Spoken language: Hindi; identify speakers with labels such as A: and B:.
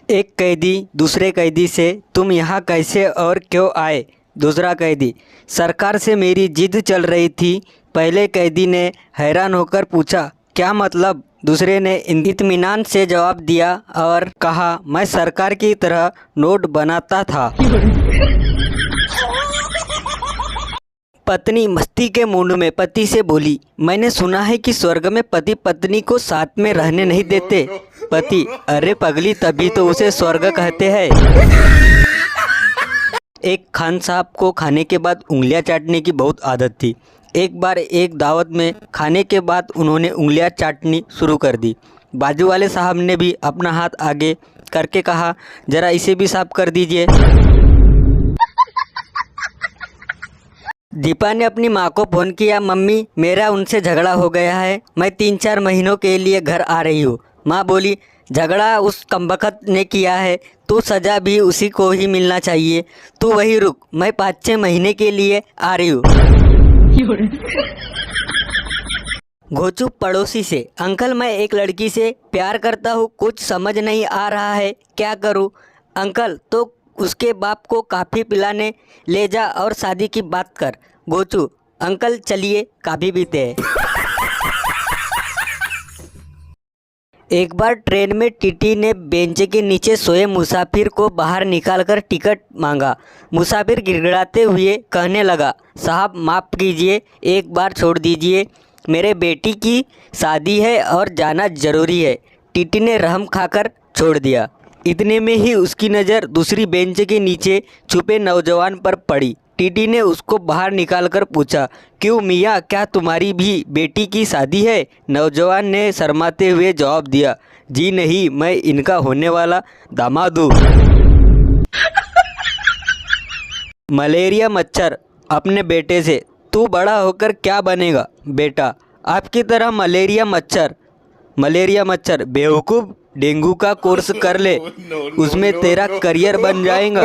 A: एक कैदी दूसरे कैदी से, तुम यहाँ कैसे और क्यों आए? दूसरा कैदी, सरकार से मेरी जिद चल रही थी। पहले कैदी ने हैरान होकर पूछा, क्या मतलब? दूसरे ने इत्मीनान से जवाब दिया और कहा, मैं सरकार की तरह नोट बनाता था। पत्नी मस्ती के मूड में पति से बोली, मैंने सुना है कि स्वर्ग में पति पत्नी को साथ में रहने नहीं देते। पति, अरे पगली, तभी तो उसे स्वर्ग कहते हैं। एक खान साहब को खाने के बाद उंगलियां चाटने की बहुत आदत थी। एक बार एक दावत में खाने के बाद उन्होंने उंगलियां चाटनी शुरू कर दी। बाजू वाले साहब ने भी अपना हाथ आगे करके कहा, जरा इसे भी साफ कर दीजिए। दीपा ने अपनी माँ को फ़ोन किया, मम्मी मेरा उनसे झगड़ा हो गया है, मैं 3-4 महीनों के लिए घर आ रही हूँ। माँ बोली, झगड़ा उस कमबख्त ने किया है तो सज़ा भी उसी को ही मिलना चाहिए। तू वही रुक, मैं 5-6 महीने के लिए आ रही हूँ। घोचू पड़ोसी से, अंकल मैं एक लड़की से प्यार करता हूँ, कुछ समझ नहीं आ रहा है, क्या करूँ? अंकल, तो उसके बाप को काफ़ी पिलाने ले जा और शादी की बात कर। गोचू, अंकल चलिए काफ़ी पीते हैं। एक बार ट्रेन में टीटी ने बेंच के नीचे सोए मुसाफिर को बाहर निकालकर टिकट मांगा। मुसाफिर गिड़गिड़ाते हुए कहने लगा, साहब माफ़ कीजिए, एक बार छोड़ दीजिए, मेरे बेटी की शादी है और जाना ज़रूरी है। टीटी ने रहम खाकर छोड़ दिया। इतने में ही उसकी नज़र दूसरी बेंच के नीचे छुपे नौजवान पर पड़ी। टीटी ने उसको बाहर निकालकर पूछा, क्यों मियाँ, क्या तुम्हारी भी बेटी की शादी है? नौजवान ने शर्माते हुए जवाब दिया, जी नहीं, मैं इनका होने वाला दामाद हूँ। मलेरिया मच्छर अपने बेटे से, तू बड़ा होकर क्या बनेगा? बेटा, आपकी तरह मलेरिया मच्छर। मलेरिया मच्छर, बेवकूफ़, डेंगू का कोर्स कर ले, उसमें तेरा करियर बन जाएगा।